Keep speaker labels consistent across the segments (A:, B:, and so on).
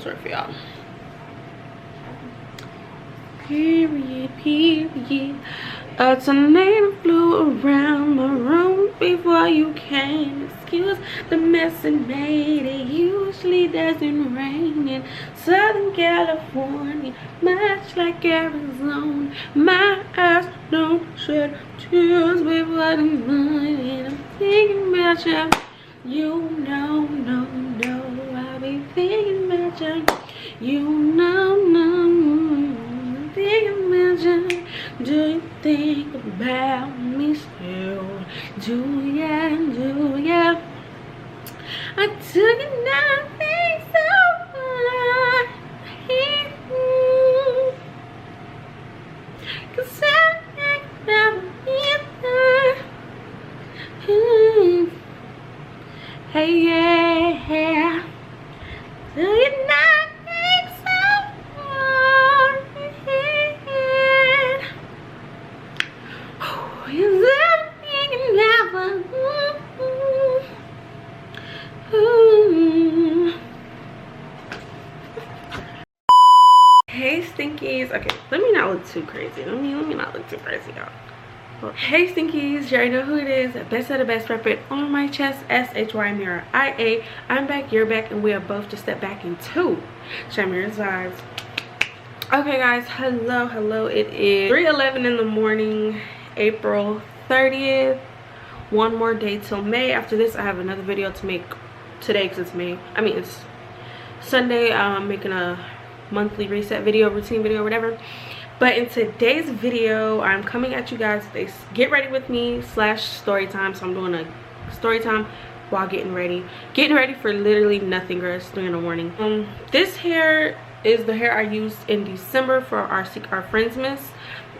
A: story for y'all. Period, period. A tornado flew around my room before you came. Excuse the mess it made. It usually doesn't rain in Southern California, much like Arizona. My eyes don't shed tears before the night, and I'm thinking about you. You know, no, I'll be thinking about you. You know, I'm thinking about you. Do you think about me still? Do ya? I took it nothing so far. 'Cause I think about it. Hey, yeah. Do you not think so far? Is everything never? Hey stinkies. Okay, let me not look too crazy. Let me not look too crazy, y'all. Hey stinkies, you already know who it is. Best of the best, rep it on my chest. SHY Mirror IA. I'm back, you're back, and we are both just stepped back into Shamira's vibes. Okay guys, hello. It is 3:11 in the morning, April 30th. One more day till May. After this I have another video to make today because it's May. I mean it's Sunday. I'm making a monthly reset video, routine video, whatever. But in today's video I'm coming at you guys with a get ready with me / story time. So I'm doing a story time while getting ready for literally nothing, girl. It's 3 in the morning. This hair is the hair I used in December for our Friendsmas,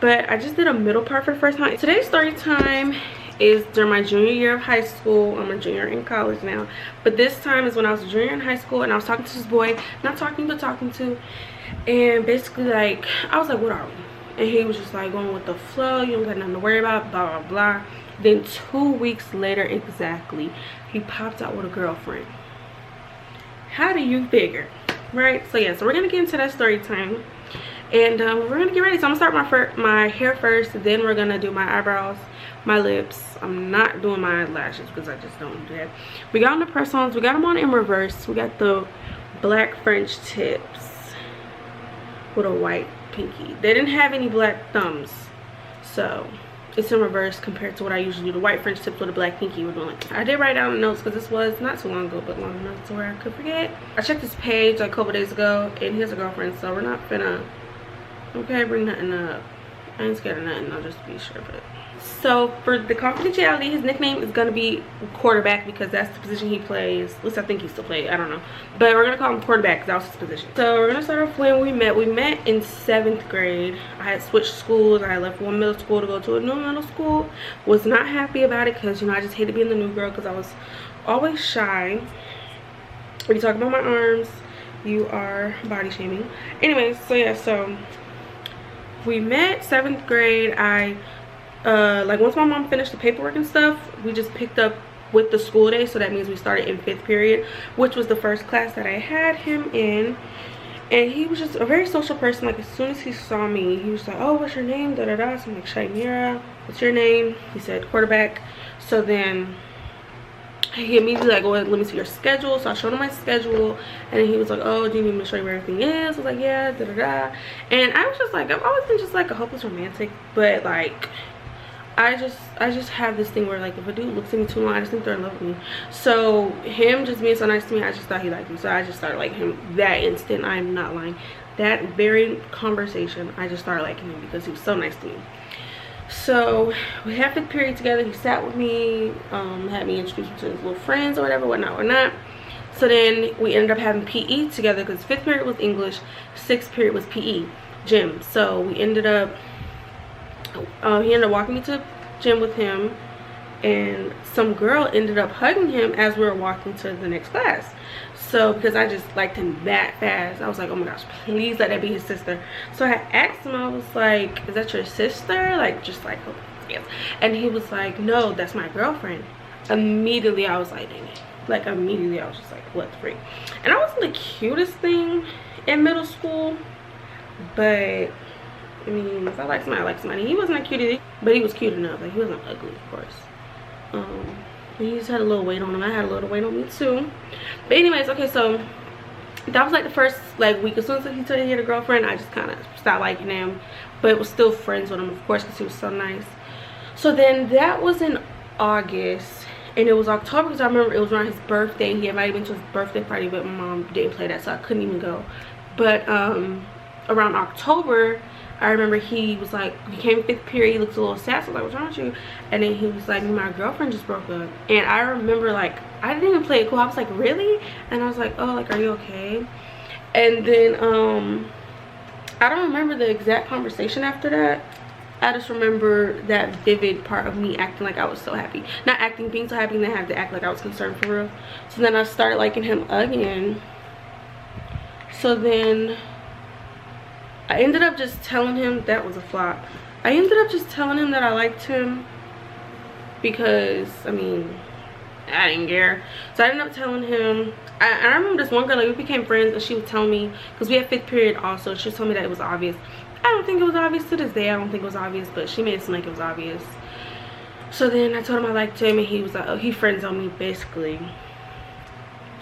A: but I just did a middle part for the first time. Today's story time is during my junior year of high school. I'm a junior in college now, but this time is when I was a junior in high school, and I was talking to this boy, not talking but talking to, and basically like I was like, what are we? And he was just like, going with the flow, you don't got nothing to worry about, blah blah blah. Then 2 weeks later exactly, he popped out with a girlfriend. How do you figure, right? So yeah, so we're gonna get into that story time, and we're gonna get ready. So I'm gonna start my hair first, then we're gonna do my eyebrows, my lips. I'm not doing my lashes because I just don't do that. We got on the press-ons, we got them on in reverse. We got the black French tips with a white pinky. They didn't have any black thumbs, so it's in reverse compared to what I usually do. The white French tips with a black pinky. We're doing like, I did write down the notes because this was not too long ago, but long enough to where I could forget. I checked his page like a couple days ago, and he has a girlfriend, so we're not finna, okay, bring nothing up. I ain't scared of nothing, I'll just be sure. But so for the confidentiality, his nickname is gonna be quarterback because that's the position he plays. At least I think he still plays, I don't know, but we're gonna call him quarterback because that was his position. So we're gonna start off when we met in 7th grade. I had switched schools. I left one middle school to go to a new middle school. Was not happy about it because, you know, I just hated being the new girl because I was always shy. When you talk about my arms, you are body shaming. Anyways, so yeah, so we met 7th grade. I like once my mom finished the paperwork and stuff, we just picked up with the school day, so that means we started in 5th period, which was the first class that I had him in. And he was just a very social person. Like as soon as he saw me, he was like, oh, what's your name, da da da. So I'm like, Shaimira. What's your name? He said quarterback. So then he immediately like, oh, let me see your schedule. So I showed him my schedule, and then he was like, oh, do you need me to show you where everything is? I was like, yeah, da da da. And I was just like, I've always been just like a hopeless romantic, but like I just have this thing where like if a dude looks at me too long, I just think they're in love with me. So him just being so nice to me, I just thought he liked me, so I just started liking him that instant. I'm not lying. That very conversation, I just started liking him because he was so nice to me. So we had 5th period together. He sat with me, had me introduce him to his little friends or whatever, whatnot. So then we ended up having PE together because 5th period was English, 6th period was PE, gym. So we ended up, he ended up walking me to gym with him, and some girl ended up hugging him as we were walking to the next class. So because I just liked him that fast, I was like, oh my gosh, please let that be his sister. So I asked him, I was like, is that your sister? Like, just like, oh, yes. And he was like, no, that's my girlfriend. immediately I was like, dang it. Like immediately I was just like, what the freak. And I wasn't the cutest thing in middle school, but I mean, if I like somebody, I like somebody. He wasn't that cute either, but he was cute enough. Like, he wasn't ugly, of course. He just had a little weight on him. I had a little weight on me too. But anyways, okay, so that was like the first like week. As soon as he told me he had a girlfriend, I just kind of stopped liking him, but was still friends with him, of course, because he was so nice. So then that was in August, and it was October because I remember it was around his birthday. He invited me to his birthday party, but my mom didn't play that, so I couldn't even go. But around October, I remember he was like, he came 5th period, he looked a little sad, so I was like, what's wrong with you? And then he was like, my girlfriend just broke up. And I remember, like, I didn't even play it cool. I was like, really? And I was like, oh, like, are you okay? And then I don't remember the exact conversation after that. I just remember that vivid part of me acting like I was so happy. Not acting, being so happy, and then I had to act like I was concerned for real. So then I started liking him again. So then I ended up just telling him, that was a flop. I ended up just telling him that I liked him because, I mean, I didn't care. So I ended up telling him, I remember this one girl, like, we became friends, and she was telling me, because we had 5th period also, she was telling me that it was obvious. I don't think it was obvious to this day. I don't think it was obvious, but she made it seem like it was obvious. So then I told him I liked him, and he was like, oh, he friends on me, basically.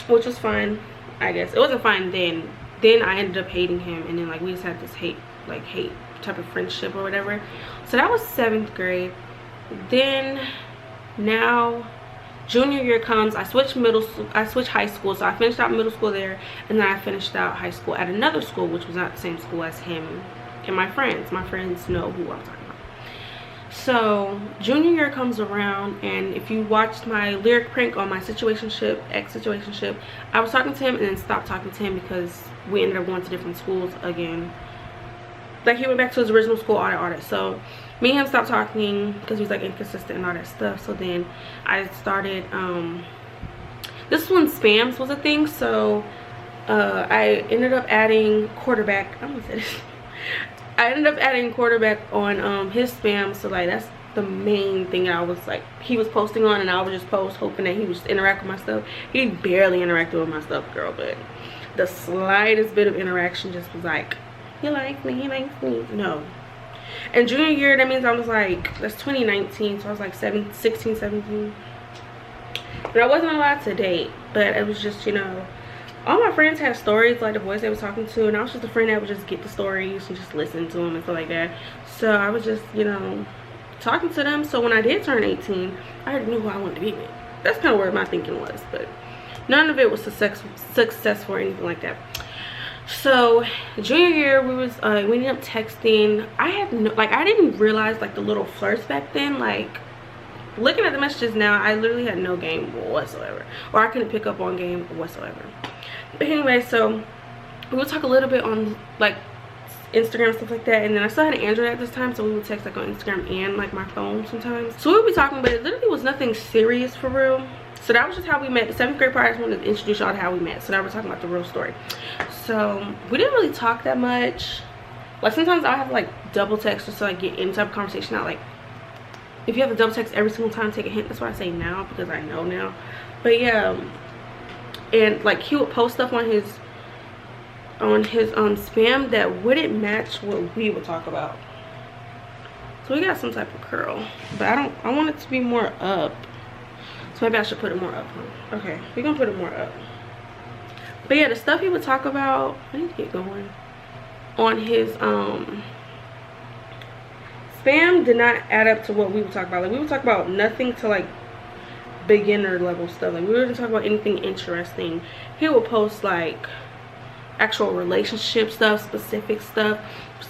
A: Which was fine, I guess. It wasn't fine then. Then I ended up hating him, and then like we just had this hate type of friendship or whatever. So that was 7th grade. Then now junior year comes, I switched high school. So I finished out middle school there, and then I finished out high school at another school, which was not the same school as him and my friends. My friends know who I'm talking about. So junior year comes around, and if you watched my lyric prank on my situationship, ex-situationship, I was talking to him and then stopped talking to him because we ended up going to different schools again. Like, he went back to his original school, all that. So me and him stopped talking because he was like inconsistent and all that stuff. So then I started, this one, spams was a thing. So I ended up adding quarterback. I'm gonna say this. I ended up adding quarterback on his spam. So like, that's the main thing I was like, he was posting on, and I would just post hoping that he would just interact with my stuff. He barely interacted with my stuff, girl, but the slightest bit of interaction just was like, he likes me, he likes me. No. And junior year, that means I was like, that's 2019, so I was like 16, 17. And I wasn't allowed to date, but it was just, you know, all my friends had stories, like the boys they was talking to, and I was just a friend that would just get the stories and just listen to them and stuff like that. So I was just, you know, talking to them. So when I did turn 18, I already knew who I wanted to be with. That's kind of where my thinking was, but none of it was successful or anything like that. So junior year, we ended up texting. I had no, like, I didn't realize like the little flirts back then. Like, looking at the messages now, I literally had no game whatsoever, or I couldn't pick up on game whatsoever. But anyway, so we would talk a little bit on like Instagram, stuff like that. And then I still had an Android at this time, so we would text like on Instagram and like my phone sometimes. So we would be talking, but it literally was nothing serious for real. So that was just how we met. The 7th grade part, I just wanted to introduce y'all to how we met. So now we're talking about the real story. So we didn't really talk that much. Like, sometimes I'll have like double text just to like get any type of conversation out. Like, if you have a double text every single time, take a hint. That's why I say now, because I know now. But yeah, and like he would post stuff on his spam that wouldn't match what we would talk about. So we got some type of curl, but I want it to be more up. So maybe I should put it more up, huh? Okay, we're gonna put it more up. But yeah, the stuff he would talk about, I need to get going, on his spam did not add up to what we would talk about. Like, we would talk about nothing to like beginner level stuff. Like, we wouldn't talk about anything interesting. He would post like actual relationship stuff, specific stuff,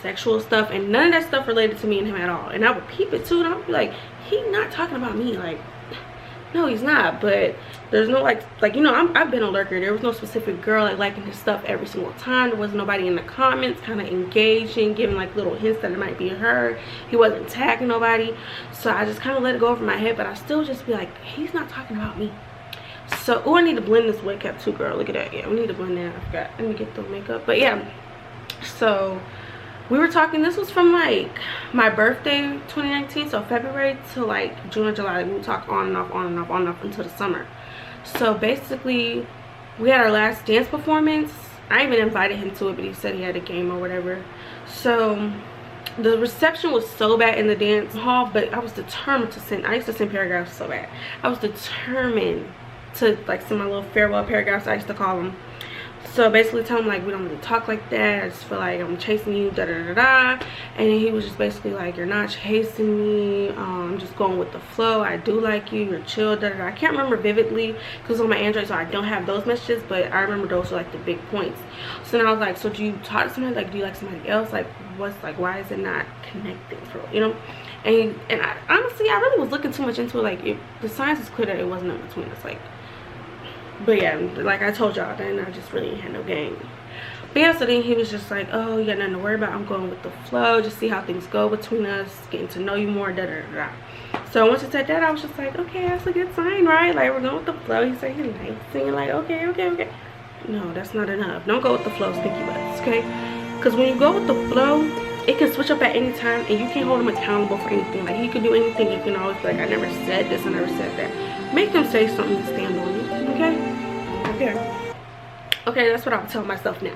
A: sexual stuff, and none of that stuff related to me and him at all. And I would peep it too, and I would be like, he's not talking about me. Like, no, he's not. But there's no like you know, I've been a lurker. There was no specific girl like liking his stuff every single time. There wasn't nobody in the comments kind of engaging, giving like little hints that it might be her. He wasn't tagging nobody. So I just kind of let it go over my head, but I still just be like, he's not talking about me. So, oh, I need to blend this wet cap too, girl. Look at that. Yeah, we need to blend that. I forgot. Let me get the makeup. But yeah, so we were talking, this was from like my birthday 2019, so February to like June or July. We would talk on and off, on and off, on and off until the summer. So basically we had our last dance performance. I even invited him to it, but he said he had a game or whatever. So the reception was so bad in the dance hall, but I was determined to send, I used to send paragraphs so bad. I was determined to like send my little farewell paragraphs, I used to call them. So basically tell him like, we don't really talk like that, I just feel like I'm chasing you, da da da da. And he was just basically like, you're not chasing me, I'm just going with the flow, I do like you, you're chill, da da da. I can't remember vividly because on my Android, so I don't have those messages, but I remember those were like the big points. So then I was like, so do you talk to somebody, like do you like somebody else, like what's like, why is it not connecting for real, you know? And I honestly, I really was looking too much into it, like the signs was clear that it wasn't in between us, like. But yeah, like I told y'all, then I just really had no game. But yeah, so then he was just like, oh, you got nothing to worry about, I'm going with the flow, just see how things go between us, getting to know you more, da da da da. So once he said that, I was just like, okay, that's a good sign, right? Like we're going with the flow. He said he likes singing, like okay. No, that's not enough. Don't go with the flow, stinky butts, okay? Because when you go with the flow, it can switch up at any time and you can't hold him accountable for anything. Like he could do anything, you can always be like, I never said this, I never said that. Make him say something to stand on it, okay, that's what I'm telling myself now.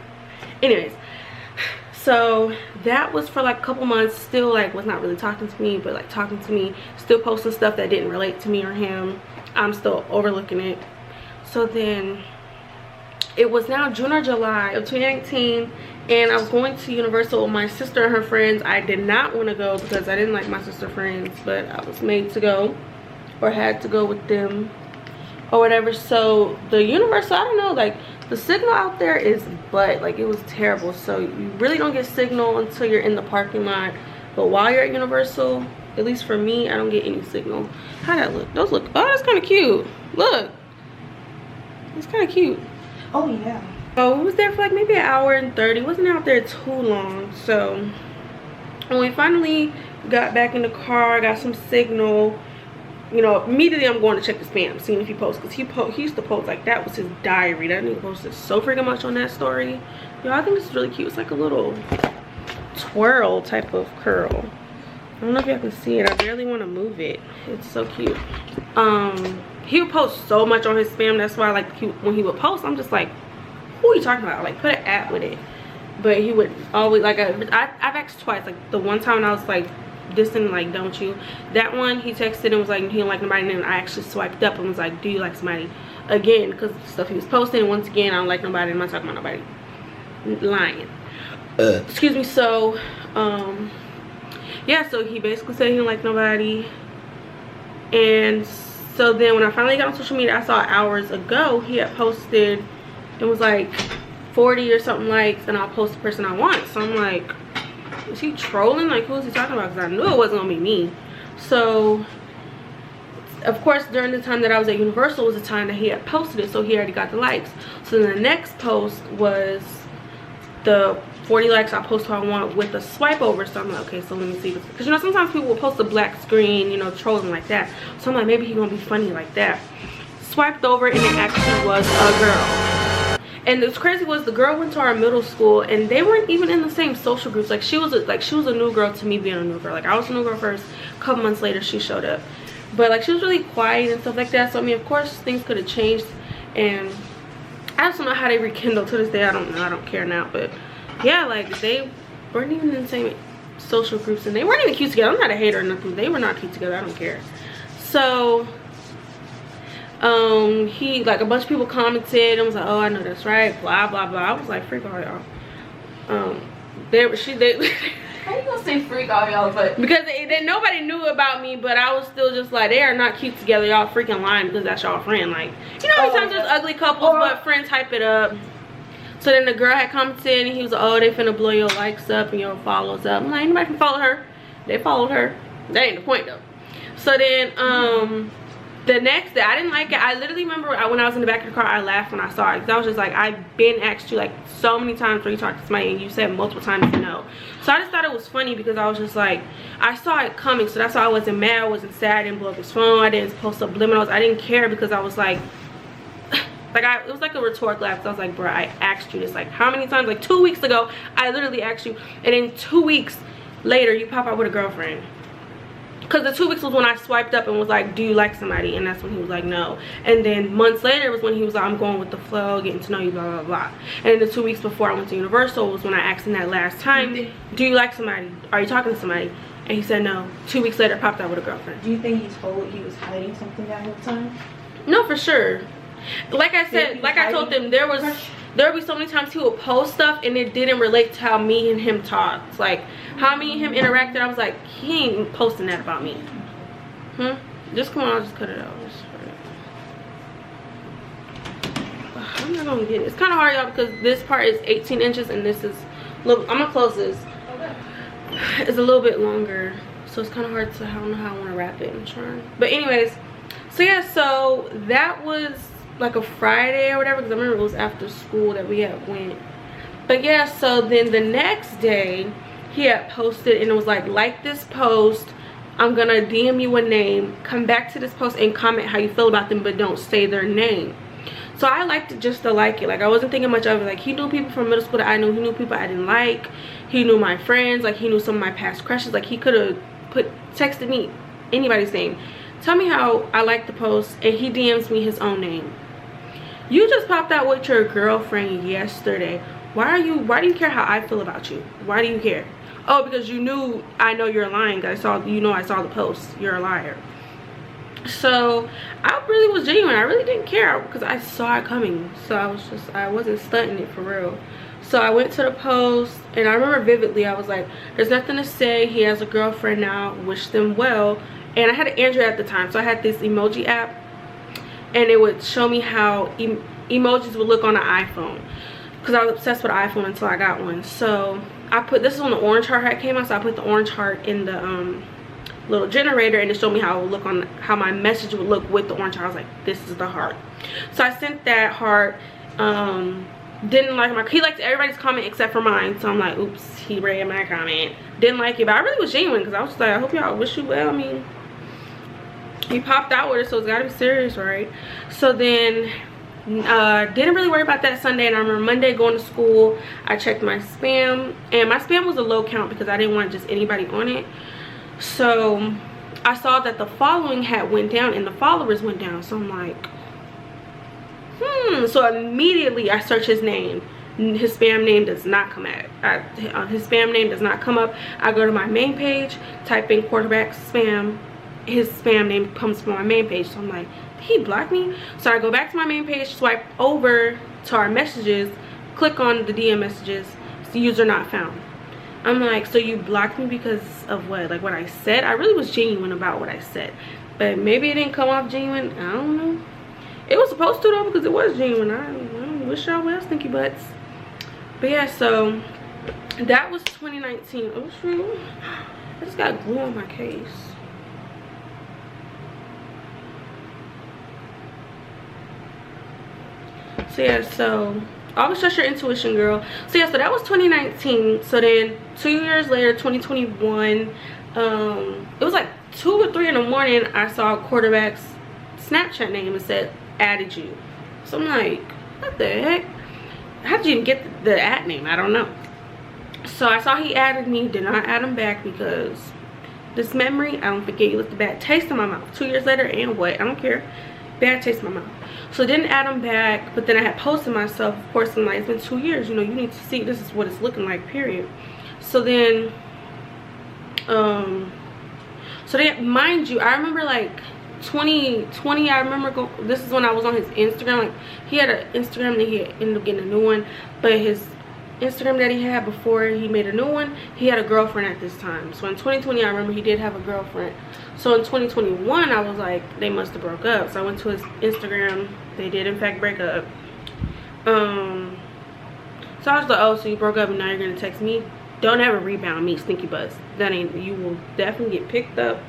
A: Anyways, so that was for like a couple months. Still like was not really talking to me, but like talking to me, still posting stuff that didn't relate to me or him. I'm still overlooking it. So then it was now June or July of 2019, and I was going to Universal with my sister and her friends. I did not want to go because I didn't like my sister friends, but I was made to go, or had to go with them or whatever. So the Universal, I don't know, like the signal out there is butt, like it was terrible. So you really don't get signal until you're in the parking lot, but while you're at Universal, at least for me, I don't get any signal. How'd that look? Those look, oh, that's kind of cute. Look, it's kind of cute.
B: Oh yeah.
A: So we was there for like maybe an hour and 30. Wasn't out there too long. So when we finally got back in the car, got some signal, you know, immediately I'm going to check the spam, seeing if he posts, because he used to post like that was his diary. That nigga posted so freaking much on that story. Yo, I think it's really cute. It's like a little twirl type of curl. I don't know if y'all can see it. I barely want to move it. It's so cute. He would post so much on his spam. That's why like when he would post, I'm just like, who are you talking about? Like put an at with it. But he would always like, I've asked twice. Like the one time I was like, dissing, like don't you, that one he texted and was like he didn't like nobody, and then I actually swiped up and was like, do you like somebody, again, because stuff he was posting. And once again, I don't like nobody, I'm not talking about nobody, lying, excuse me. So yeah, so he basically said he didn't like nobody. And so then when I finally got on social media, I saw hours ago he had posted, it was like 40 or something likes, and I'll post the person I want. So I'm like, is he trolling? Like who is he talking about? Because I knew it wasn't gonna be me. So of course during the time that I was at Universal was the time that he had posted it, so he already got the likes. So then the next post was the 40 likes I post who I want with a swipe over. So I'm like, okay, so let me see this, because you know sometimes people will post a black screen, you know, trolling like that. So I'm like, maybe he's gonna be funny like that. Swiped over and it actually was a girl. And what's crazy was the girl went to our middle school, and they weren't even in the same social groups. Like she was a new girl to me being a new girl. Like I was a new girl first, a couple months later she showed up. But like she was really quiet and stuff like that. So I mean, of course things could have changed, and I just don't know how they rekindled. To this day I don't know, I don't care now. But yeah, like they weren't even in the same social groups, and they weren't even cute together. I'm not a hater or nothing, they were not cute together, I don't care. So he, like a bunch of people commented and was like, oh, I know that's right, blah blah blah. I was like, freak all y'all. They
B: How you gonna say freak all y'all? But
A: because nobody knew about me, but I was still just like, they are not cute together, y'all freaking lying because that's y'all friend. Like, you know, sometimes there's ugly couples, but friends hype it up. So then the girl had commented and he was like, oh, they finna blow your likes up and your follows up. I'm like, anybody can follow her. They followed her. That ain't the point though. So then the next day, I didn't like it. I literally remember when I was in the back of the car, I laughed when I saw it, because I was just like, I've been asked you like so many times where you talk to somebody and you said multiple times no. So I just thought it was funny, because I was just like, I saw it coming, so that's why I wasn't mad, I wasn't sad, I didn't blow up his phone, I didn't post subliminals, I didn't care, because I was like, Like, it was like a rhetorical lapse. I was like, bro, I asked you this like how many times? Like 2 weeks ago, I literally asked you, and then 2 weeks later, you pop out with a girlfriend. Because the 2 weeks was when I swiped up and was like, do you like somebody? And that's when he was like, no. And then months later was when he was like, I'm going with the flow, getting to know you, blah, blah, blah. And then the 2 weeks before I went to Universal was when I asked him that last time, do you like somebody? Are you talking to somebody? And he said no. 2 weeks later, popped out with a girlfriend.
B: Do you think he was hiding something that whole time?
A: No, for sure. Like I said, like I told them, there would be so many times he would post stuff and it didn't relate to how me and him talked. Like how me and him interacted. I was like, he ain't posting that about me. Just come on, I'll just cut it out. I'm not gonna get it. It's kind of hard, y'all, because this part is 18 inches and this is little. I'm gonna close this. It's a little bit longer, so it's kind of hard to, I don't know how I want to wrap it. I'm trying. But anyways, so yeah, so that was like a Friday or whatever, because I remember it was after school that we had went. But yeah, so then the next day he had posted and it was like this post, I'm gonna DM you a name, come back to this post and comment how you feel about them, but don't say their name. So I liked it just to like it. Like I wasn't thinking much of it. Like he knew people from middle school that I knew, he knew people I didn't like, he knew my friends, like he knew some of my past crushes. Like he could have texted me anybody's name, tell me how I like the post, and he DMs me his own name. You just popped out with your girlfriend yesterday. Why do you care how I feel about you? Why do you care? Oh, because you knew I know you're lying. I saw the post. You're a liar. So I really was genuine. I really didn't care because I saw it coming. So I wasn't stunting it for real. So I went to the post and I remember vividly, I was like, there's nothing to say. He has a girlfriend now. Wish them well. And I had an Android at the time, so I had this emoji app, and it would show me how emojis would look on an iPhone, because I was obsessed with an iPhone until I got one. So I put, this is when the orange heart had came out, so I put the orange heart in the little generator, and it showed me how it would look on, how my message would look with the orange heart. I was like, this is the heart. So I sent that heart. Didn't like he liked everybody's comment except for mine, so I'm like, oops, he read my comment. Didn't like it, but I really was genuine, because I was just like, I hope y'all, wish you well. I mean, he popped out with it, so it's gotta be serious, right? So then didn't really worry about that Sunday, and I remember Monday going to school, I checked my spam, and my spam was a low count because I didn't want just anybody on it. So I saw that the following had went down and the followers went down, so I'm like, so immediately I search his name. His spam name does not come up. His spam name does not come up. I go to my main page, type in quarterback spam. His spam name comes from my main page. So I'm like, did he block me? So I go back to my main page, swipe over to our messages, click on the DM messages, user not found. I'm like, so you blocked me because of what? Like what I said? I really was genuine about what I said, but maybe it didn't come off genuine. I don't know. It was supposed to though, because it was genuine. I wish y'all well, stinky butts. But yeah, so that was 2019. Oh shoot, I just got glue on my case. So yeah, so always trust your intuition, girl. So yeah, so that was 2019. So then 2 years later, 2021, it was like 2 or 3 in the morning, I saw quarterback's Snapchat name and said added you. So I'm like, what the heck? How did you even get the ad name? I don't know. So I saw he added me, did not add him back because this memory, I don't forget, you left a bad taste in my mouth. 2 years later, and what? I don't care. Bad taste in my mouth. So didn't add him back, but then I had posted myself, of course, and like, it's been 2 years, you know, you need to see this is what it's looking like, period. So then mind you, I remember like 2020, I remember this is when I was on his Instagram. Like he had an Instagram that he ended up getting a new one, but his Instagram that he had before he made a new one, he had a girlfriend at this time. So in 2020, I remember he did have a girlfriend. So in 2021, I was like, they must have broke up. So I went to his Instagram. They did in fact break up. So I was like, oh, so you broke up and now you're gonna text me? Don't ever rebound me, stinky butts. That ain't, you will definitely get picked up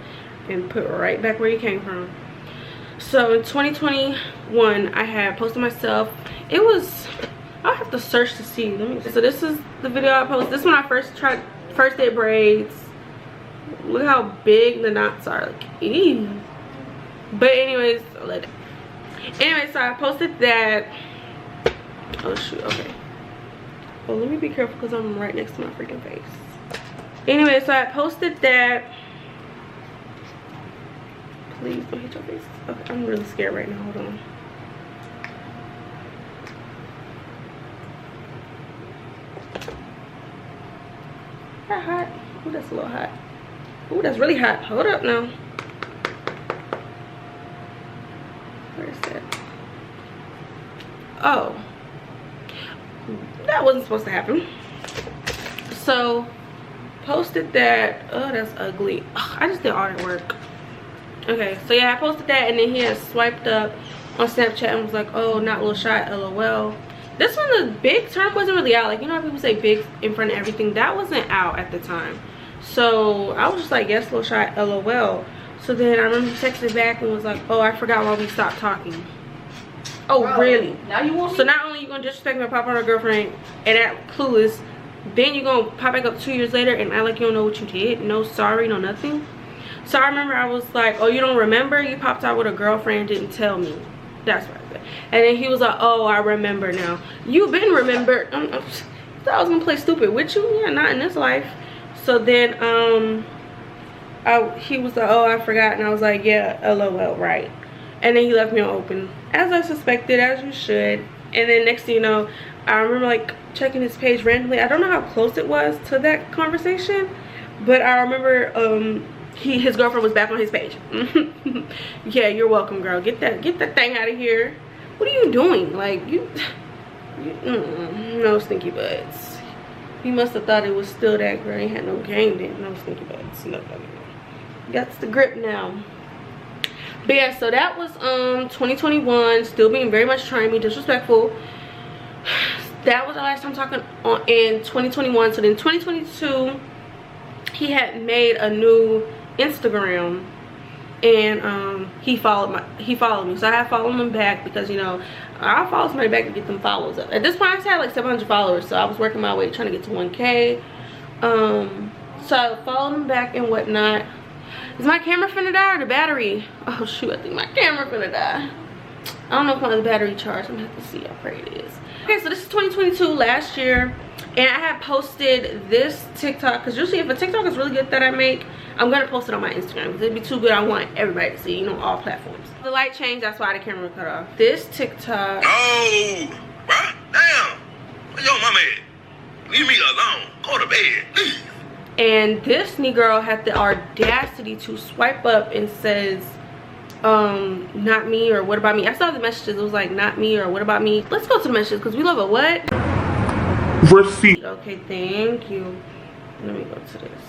A: and put right back where you came from. So in 2021, I had posted myself. It was, I'll have to search to see. Let me see. So this is the video I posted. This is when I first did braids. Look how big the knots are. Like, ew. But anyways, Anyway, so I posted that. Oh shoot, okay. Oh, let me be careful because I'm right next to my freaking face. Anyway, so I posted that. Please don't hit your face. Okay, I'm really scared right now. Hold on. That hot. Oh, that's a little hot. Oh, that's really hot. Hold up now. Where is that? Oh, that wasn't supposed to happen. So posted that. Oh, that's ugly. Ugh, I just did all that work. Okay, so yeah, I posted that, and then he had swiped up on Snapchat and was like, oh, not little shot, lol. This one, the big term wasn't really out. Like, you know how people say big in front of everything? That wasn't out at the time. So I was just like, yes, little shot, lol. So then I remember he texted back and was like, oh, I forgot why we stopped talking. Oh, bro, really?
B: Now you want me?
A: So not only you gonna disrespect my pop on her girlfriend and act clueless, then you gonna pop back up 2 years later and act like you don't know what you did? No sorry, no nothing. So I remember I was like, oh, you don't remember? You popped out with a girlfriend, didn't tell me. That's what I said. And then he was like, oh, I remember now. You've been remembered. I thought I was gonna play stupid with you. Yeah, not in this life. So then he was like, oh, I forgot. And I was like, yeah, lol, right. And then he left me on open, as I suspected, as you should. And then next thing you know, I remember like checking his page randomly. I don't know how close it was to that conversation, but I remember his girlfriend was back on his page. Yeah, you're welcome, girl. Get that thing out of here. What are you doing? Like, no stinky butts. He must have thought it was still that girl. He had no game then. No stinky butts. No. That's the grip now. But yeah, so that was 2021. Still being very much trying me, disrespectful. That was the last time talking in 2021. So then 2022, he had made a new Instagram, and he followed me. So I had followed him back because, you know, I follow somebody back to get them follows up. At this point I had like 700 followers, so I was working my way trying to get to 1K. So I followed him back and whatnot. Is my camera finna die or the battery? Oh shoot, I think my camera finna die. I don't know if my battery charged. I'm gonna have to see. I pray it is. Okay, so this is 2022, last year, and I had posted this TikTok because usually if a TikTok is really good that I make, I'm gonna post it on my Instagram because it'd be too good. I want everybody to see, you know, all platforms. The light changed, that's why the camera cut off. This TikTok.
C: Oh, bruh, damn. Where your mama at? Leave me alone. Go to bed, please.
A: And this girl had the audacity to swipe up and says, not me or what about me. I saw the messages. It was like, not me or what about me. Let's go to the messages because we love a what?
C: Receipt.
A: Okay, thank you. Let me go to this.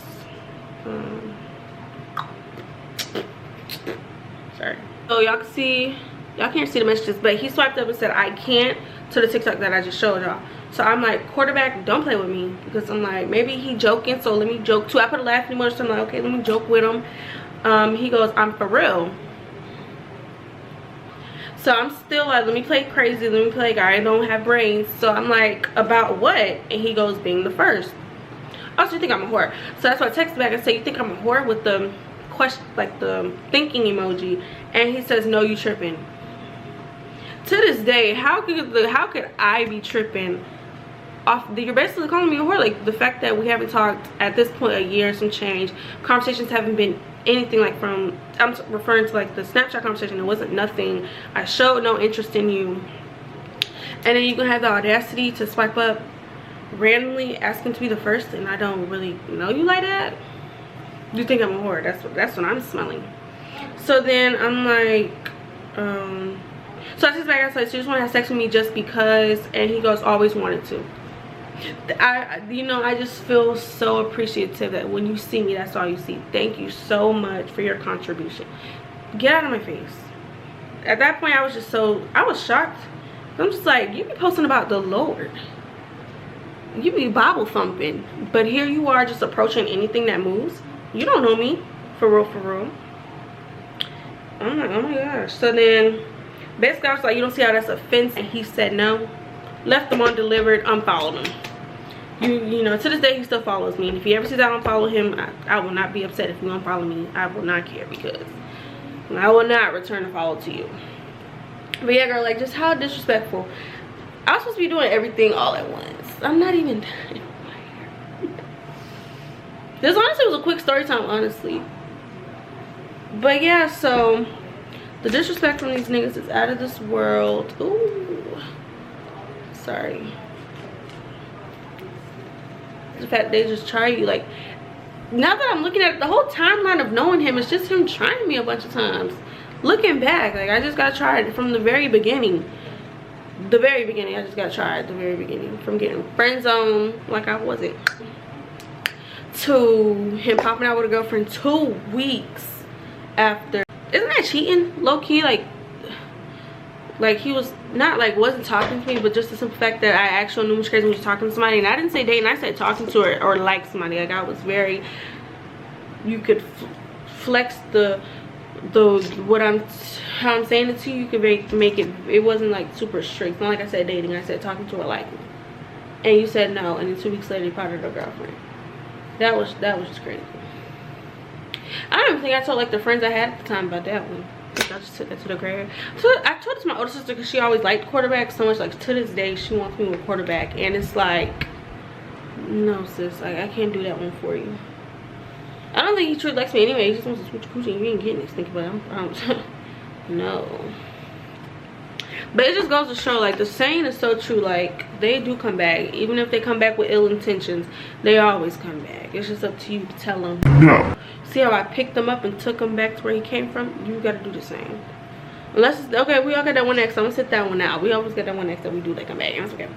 A: Sorry. So y'all can see, y'all can't see the messages, but he swiped up and said I can't to the TikTok that I just showed y'all. So I'm like, quarterback, don't play with me, because I'm like, maybe he joking, so let me joke too. I put a laughing emoji, so I'm like, okay, let me joke with him. He goes, I'm for real. So I'm still like, let me play crazy, let me play like I don't have brains. So I'm like, about what? And he goes, being the first. Also, you think I'm a whore? So that's why I texted back and said, you think I'm a whore, with the question, like the thinking emoji. And he says, no, you tripping. To this day, how could I be tripping off? You're basically calling me a whore. Like, the fact that we haven't talked at this point a year and some change, conversations haven't been anything like from, I'm referring to like the Snapchat conversation, it wasn't nothing. I showed no interest in you, and then you can have the audacity to swipe up randomly asking to be the first, and I don't really know you like that. You think I'm a whore? That's what I'm smelling. So then I'm like, so I text back, I was like, so you just want to have sex with me just because? And he goes, always wanted to. You know, I just feel so appreciative that when you see me, that's all you see. Thank you so much for your contribution. Get out of my face. At that point, I was just I was shocked. I'm just like, you be posting about the Lord, you be Bible thumping, but here you are just approaching anything that moves. You don't know me, for real, for real. I'm like, oh my gosh. So then basically I was like, you don't see how that's offensive? And he said no. Left him undelivered, unfollowed him. You know, to this day he still follows me, and if he ever sees I unfollow him, I will not be upset if you unfollow me. I will not care, because I will not return a follow to you. But yeah, girl, like, just how disrespectful. I was supposed to be doing everything all at once. I'm not even done. This honestly was a quick story time, honestly. But yeah, so the disrespect from these niggas is out of this world. Ooh, sorry. The fact they just try you, like, now that I'm looking at it, the whole timeline of knowing him, it's just him trying me a bunch of times. Looking back, like, I just got tried from the very beginning. The very beginning, I just got tried at the very beginning. From getting friend zoned like I wasn't, to him popping out with a girlfriend 2 weeks after. Isn't that cheating, low-key? Like he was not, like, wasn't talking to me, but just the simple fact that I actually knew was crazy when he was talking to somebody. And I didn't say dating, I said talking to her or like somebody. Like, I was very, you could flex how I'm saying it to you. You could make it wasn't like super strict. Not like I said dating, I said talking to her like me. And you said no, and then 2 weeks later you probably her girlfriend. That was just crazy. I don't even think I told, like, the friends I had at the time about that one. I just took it to the grave. So I told it to my older sister because she always liked quarterbacks so much. Like, to this day she wants me with quarterback, and it's like, no sis, I can't do that one for you. I don't think he truly likes me anyway. He just wants to switch coochie. You ain't getting this thinking, but I'm no. But it just goes to show, like, the saying is so true. Like, they do come back. Even if they come back with ill intentions, they always come back. It's just up to you to tell them no. See how I picked him up and took him back to where he came from? You gotta do the same. Unless it's, okay, we all got that one next. I'm gonna sit that one out. We always get that one next that we do they come back. It's okay.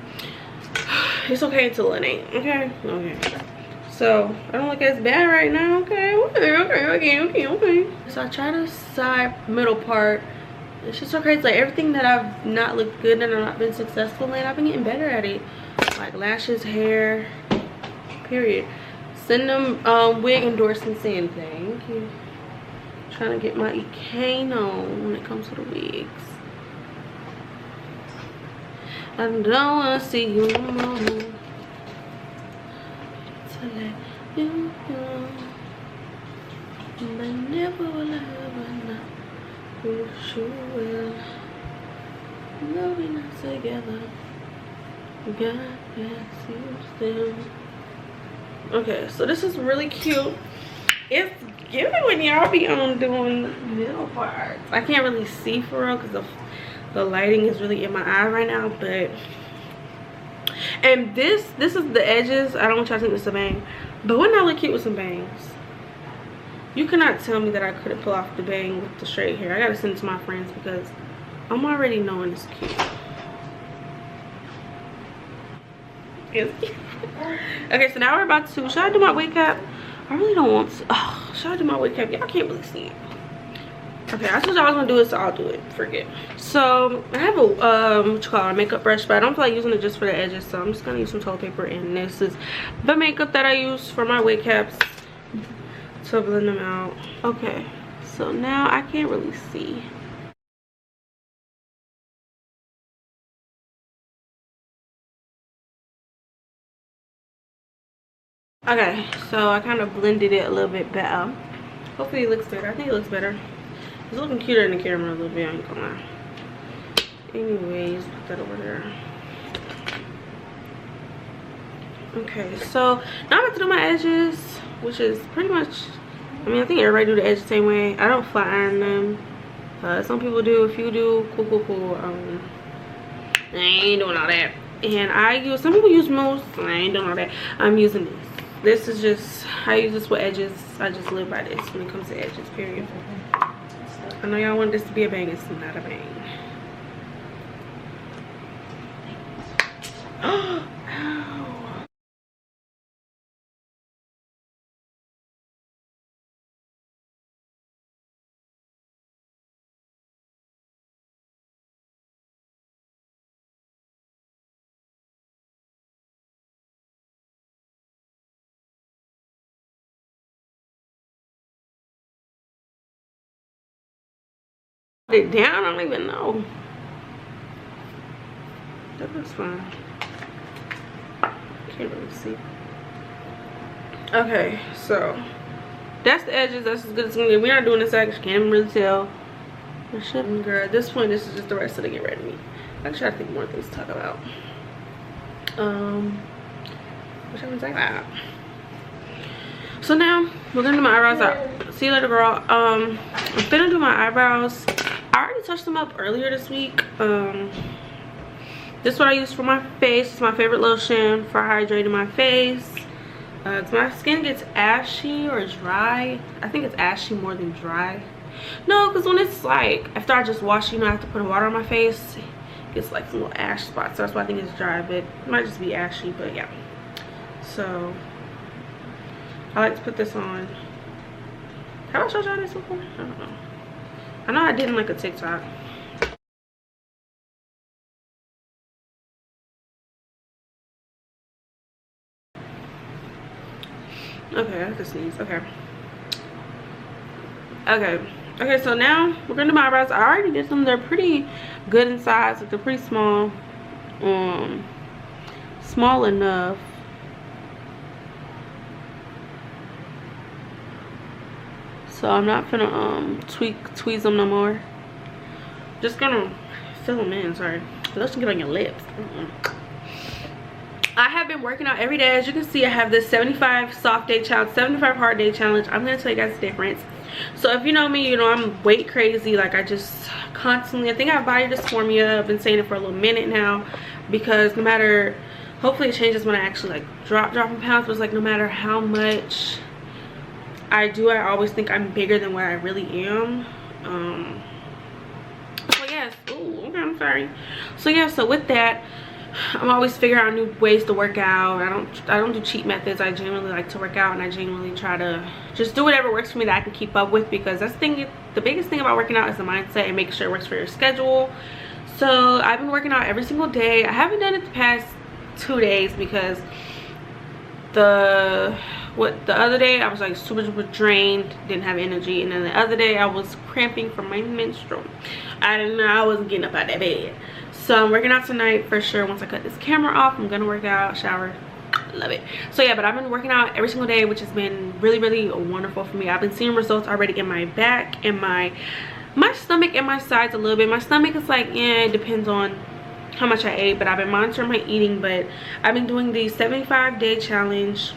A: It's okay until it ain't. Okay? Okay. So, I don't look as bad right now. Okay. Okay. So I try to side middle part. It's just so crazy. Like, everything that I've not looked good and I've not been successful in, I've been getting better at it. Like lashes, hair, period. Send them wig endorsements in. Thank you. Trying to get my cane on when it comes to the wigs. I don't want to see you no more. To let you know, I never will ever know. We sure will. No, we're not together. God bless you still. Okay, so this is really cute. It's cute when y'all be on doing middle parts. I can't really see for real because the lighting is really in my eye right now, but and this is the edges. I don't want y'all to think this is a bang, but wouldn't I look cute with some bangs? You cannot tell me that I couldn't pull off the bang with the straight hair. I gotta send it to my friends because I'm already knowing it's cute. Okay, so now we're about to, should I do my wig cap? I really don't want to. Oh, should I do my wig cap? Y'all can't really see it. Okay, I told y'all I was gonna do it, so I'll do it. Forget. So I have a what you call it, a makeup brush, but I don't feel like using it just for the edges, so I'm just gonna use some toilet paper, and this is the makeup that I use for my wig caps to blend them out. Okay, so now I can't really see. Okay, so I kind of blended it a little bit better. Hopefully it looks better. I think it looks better. It's looking cuter in the camera a little bit, I ain't gonna lie. Anyways, put that over there. Okay, so now I'm about to do my edges, which is pretty much, I mean, I think everybody do the edges the same way. I don't flat iron them. Some people do. If you do, cool. I ain't doing all that. And I use, some people use mousse. I ain't doing all that. I'm using this. This is just, I use this with edges. I just live by this when it comes to edges, period. I know y'all want this to be a bang. It's not a bang. Ow. It down, I don't even know. That looks fine. Can't really see. Okay, so that's the edges. That's as good as it's gonna get. We're not doing this, I can't really tell. I shouldn't, girl. At this point, this is just the rest of the get ready me. I try to think more things to talk about. Which I was like that. So now we're gonna do my eyebrows out. See you later, girl. I'm finna do my eyebrows. I already touched them up earlier this week. This is what I use for my face. It's my favorite lotion for hydrating my face. 'Cause my skin gets ashy or dry. I think it's ashy more than dry. No, because when it's like after I just wash, you know, I have to put water on my face. It gets like some little ash spots. So that's why I think it's dry, but it might just be ashy. But yeah. So I like to put this on. Have I showed y'all this before? I don't know. I know I didn't like a TikTok. Okay, I have to sneeze. Okay, so now we're gonna do my eyebrows. I already did them. They're pretty good in size. Like, they're pretty small. Small enough. So I'm not gonna tweeze them no more. Just gonna fill them in. Sorry, let's get on your lips. I have been working out every day. As you can see, I have this 75 soft day challenge, 75 hard day challenge. I'm gonna tell you guys the difference. So if you know me, you know I'm weight crazy. Like, I just constantly, I think I have body dysmorphia. I've been saying it for a little minute now, because no matter, hopefully it changes when I actually like dropping pounds, but it's like no matter how much I do, I always think I'm bigger than what I really am. So yes. Ooh, okay, I'm sorry. So yeah, so with that, I'm always figuring out new ways to work out. I don't do cheat methods. I genuinely like to work out, and I genuinely try to just do whatever works for me that I can keep up with, because that's the biggest thing about working out is the mindset and making sure it works for your schedule. So I've been working out every single day. I haven't done it the past 2 days because the other day I was like super drained, didn't have energy, and then the other day I was cramping from my menstrual. I didn't know, I wasn't getting up out of that bed. So I'm working out tonight for sure. Once I cut this camera off, I'm gonna work out, shower, love it. So yeah, but I've been working out every single day, which has been really wonderful for me. I've been seeing results already in my back and my stomach and my sides a little bit. My stomach is like, yeah, it depends on how much I ate, but I've been monitoring my eating. But I've been doing the 75-day challenge,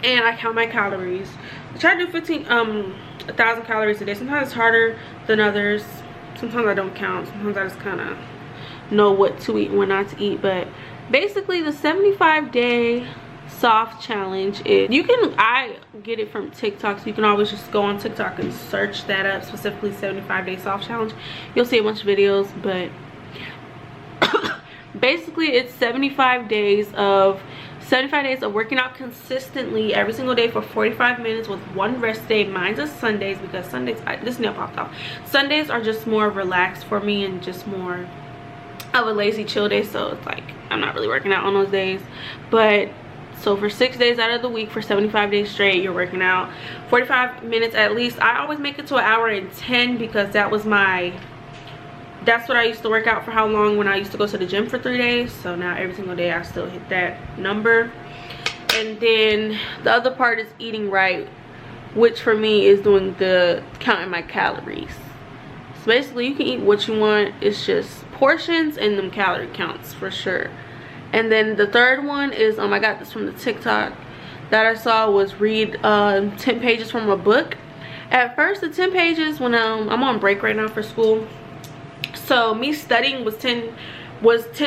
A: and I count my calories. I try to do 1,000 calories a day. Sometimes it's harder than others. Sometimes I don't count. Sometimes I just kind of know what to eat and what not to eat. But basically, the 75-day soft challenge is, I get it from TikTok, so you can always just go on TikTok and search that up, specifically 75-day soft challenge. You'll see a bunch of videos, but basically it's 75 days of working out consistently every single day for 45 minutes with one rest day. Mine's is Sundays, because Sundays, this nail popped off. Sundays are just more relaxed for me and just more of a lazy chill day, so it's like I'm not really working out on those days. But so for 6 days out of the week, for 75 days straight, you're working out 45 minutes at least. I always make it to 1 hour and 10 because that's what I used to work out for how long when I used to go to the gym for 3 days. So now every single day I still hit that number. And then the other part is eating right, which for me is doing the counting my calories. So basically you can eat what you want, it's just portions and them calorie counts for sure. And then the third one is, I got this from the TikTok that I saw, was read 10 pages from a book. At first, the 10 pages, when I'm on break right now for school, so me studying was 10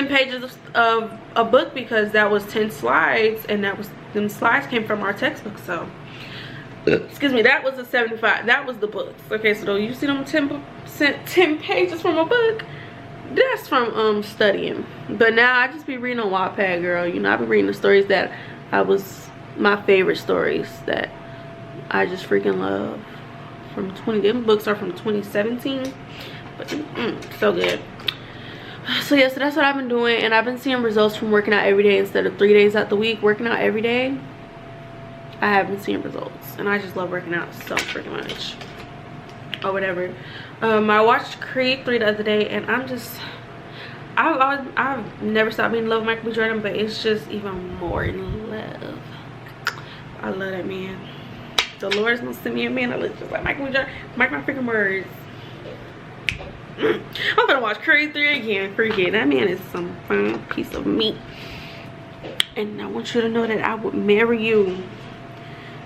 A: pages of a book, because that was 10 slides, and them slides came from our textbook. So excuse me, that was the 75, that was the books. Okay, so you see them 10 pages from a book, that's from studying. But now I just be reading on Wattpad, girl. You know, I be reading the stories that my favorite stories that I just freaking love. Them books are from 2017, but so good. So yeah, so that's what I've been doing, and I've been seeing results from working out every day instead of 3 days out the week. Working out every day, I have been seeing results, and I just love working out so freaking much. Or whatever. I watched Creed 3 the other day, and I've never stopped being in love with Michael B. Jordan, but it's just even more in love. I love that man. The Lord's gonna send me a man that looks just like Michael B. Jordan. Mark my freaking words. I'm gonna watch Curry 3 again. Forget that man is some fine piece of meat. And I want you to know that I would marry you.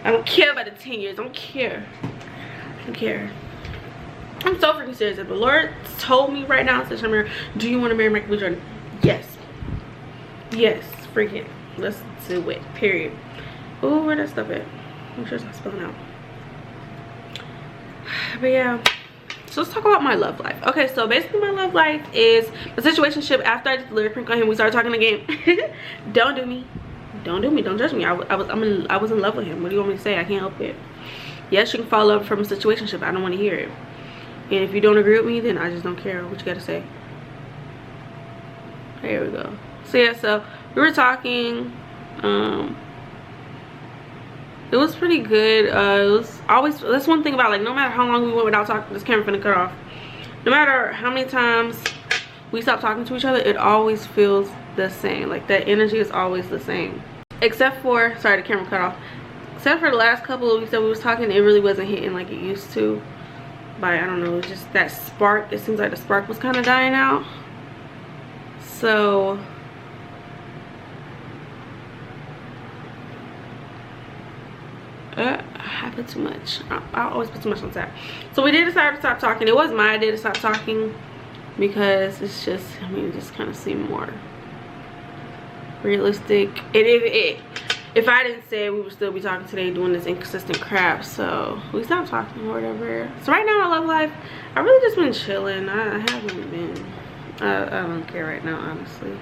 A: I don't care about the 10 years. I don't care. I don't care. I'm so freaking serious. If the Lord told me right now, said, Shamir, do you want to marry Michael B. Jordan? Yes. Yes. Freaking. Let's do it. Period. Oh, where that stuff at? I'm sure it's not spelling out. But yeah. So let's talk about my love life. Okay, so basically my love life is the situationship. After I did the lyric prank on him, we started talking again. Don't do me. Don't do me. Don't judge me. I was in love with him. What do you want me to say? I can't help it. Yes, you can follow up from a situationship. I don't want to hear it. And if you don't agree with me, then I just don't care what you got to say. There we go. So yeah, so we were talking. It was pretty good. It was always, that's one thing about, like, no matter how long we went without talking, this camera finna cut off. No matter how many times we stop talking to each other, it always feels the same. Like, that energy is always the same. Except for, sorry, the camera cut off. Except for the last couple of weeks that we was talking, it really wasn't hitting like it used to. But I don't know, it's just that spark. It seems like the spark was kind of dying out. So I put too much. I always put too much on top. So we did decide to stop talking. It was my idea to stop talking because it's just, I mean, it just kind of seemed more realistic. If I didn't say it, we would still be talking today doing this inconsistent crap. So we stopped talking or whatever. So right now, my love life, I really just been chilling. I haven't been, I don't care right now, honestly.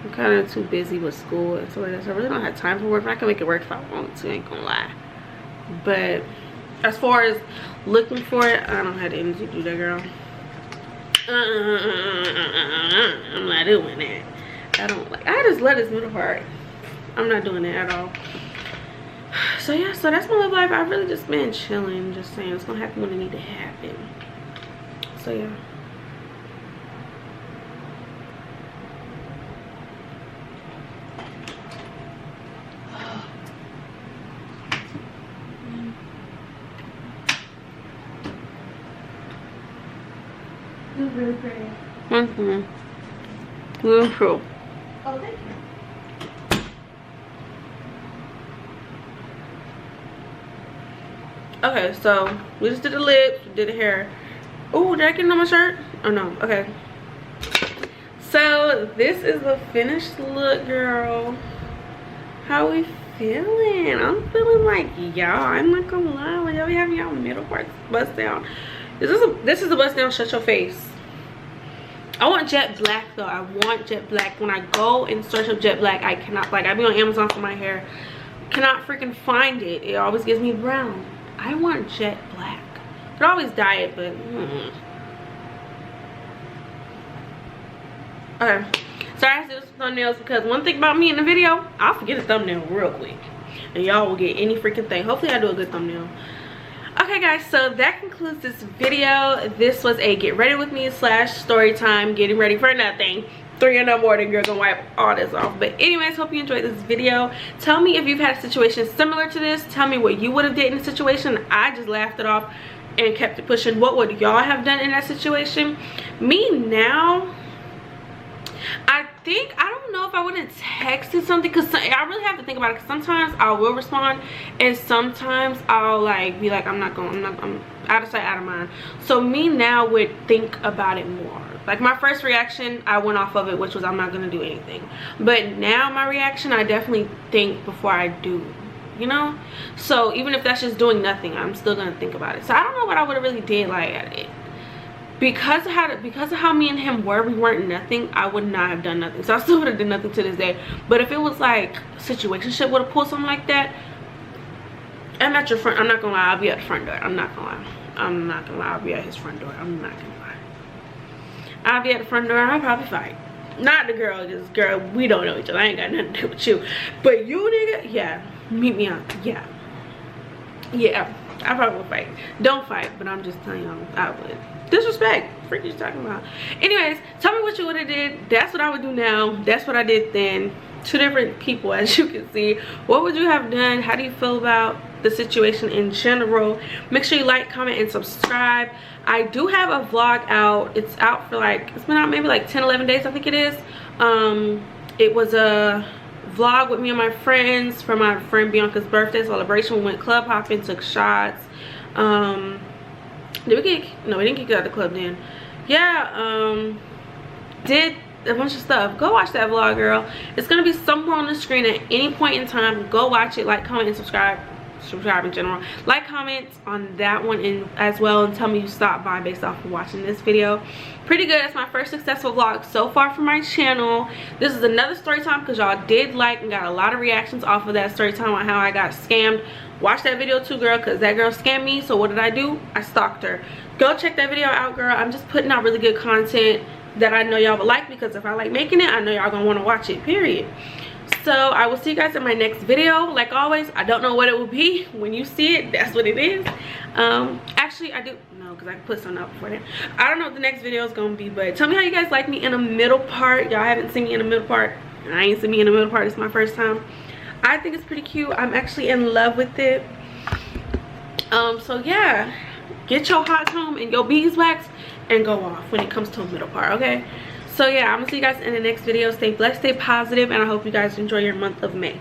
A: I'm kind of too busy with school and so like that. So I really don't have time for work. But I can make it work if I want to, ain't gonna lie. But as far as looking for it, I don't have the energy to do that, girl. I'm not doing that. I don't like, I just let this middle part. I'm not doing it at all. So yeah, so that's my love life. I've really just been chilling, just saying it's gonna happen when it need to happen. So yeah.
B: It was really pretty.
A: Really cool.
B: Oh, thank you.
A: Okay, so we just did the lips, we did the hair. Oh, did I get it on my shirt? Oh no, okay. So this is the finished look, girl. How we feeling? I'm feeling like y'all. I'm not gonna lie, when y'all be having y'all middle parts bust down. This is a bust down, shut your face. I want jet black though. I want jet black. When I go and search up jet black, I cannot, like, I be on Amazon for my hair, cannot freaking find it. It always gives me brown. I want jet black. Could always dye it, but okay. Sorry, I have to do some thumbnails because one thing about me in the video, I'll forget a thumbnail real quick, and y'all will get any freaking thing. Hopefully, I do a good thumbnail. Okay, guys, so that concludes this video. This was a get ready with me / story time, getting ready for nothing. 3 in the morning, girl, gonna wipe all this off. But anyways, hope you enjoyed this video. Tell me if you've had a situation similar to this. Tell me what you would have did in a situation. I just laughed it off and kept it pushing. What would y'all have done in that situation? Me now, I think, I don't know if I would have texted something, because I really have to think about it, because sometimes I will respond and sometimes I'll like be like, I'm out of sight, out of mind. So me now would think about it more. Like, my first reaction, I went off of it, which was I'm not gonna do anything. But now my reaction, I definitely think before I do, you know? So even if that's just doing nothing, I'm still gonna think about it. So I don't know what I would have really did, like, at it. Because of how me and him were, we weren't nothing, I would not have done nothing. So I still would have done nothing to this day. But if it was like situationship would have pulled something like that, I'm at your front, I'm not gonna lie, I'll be at the front door. I'm not gonna lie, I'll be at his front door. I'm not gonna lie, I'll be at the front door and I'll probably fight. Not the girl, because girl, we don't know each other, I ain't got nothing to do with you. But you, nigga, yeah, meet me out, yeah, I probably would fight. Don't fight, but I'm just telling y'all, I would. Disrespect, freak you talking about. Anyways, tell me what you would have did. That's what I would do now. That's what I did then. Two different people, as you can see. What would you have done? How do you feel about the situation in general. Make sure you like, comment, and subscribe. I do have a vlog out. It's out for like, it's been out maybe like 10-11 days, I think it is. It was a vlog with me and my friends for my friend Bianca's birthday celebration. We went club hopping, took shots. Did we get, no, we didn't get out of the club then. Yeah, did a bunch of stuff. Go watch that vlog, girl. It's gonna be somewhere on the screen at any point in time. Go watch it. Like, comment, and subscribe in general. Like, comment on that one and as well, and tell me you stopped by based off of watching this video. Pretty good. It's my first successful vlog so far for my channel. This is another story time because y'all did like and got a lot of reactions off of that story time on how I got scammed. Watch that video too, girl, because that girl scammed me. So what did I do? I stalked her. Go check that video out, girl. I'm just putting out really good content that I know y'all would like, because if I like making it, I know y'all gonna want to watch it, period. So I will see you guys in my next video. Like always, I don't know what it will be. When you see it, that's what it is. Actually, I do know, because I can put something out before that. I don't know what the next video is gonna be, but tell me how you guys like me in a middle part. Y'all haven't seen me in a middle part, and I ain't seen me in a middle part. It's my first time. I think it's pretty cute. I'm actually in love with it. So yeah, get your hot comb and your beeswax and go off when it comes to a middle part, okay? So yeah, I'm gonna see you guys in the next video. Stay blessed, stay positive, and I hope you guys enjoy your month of May.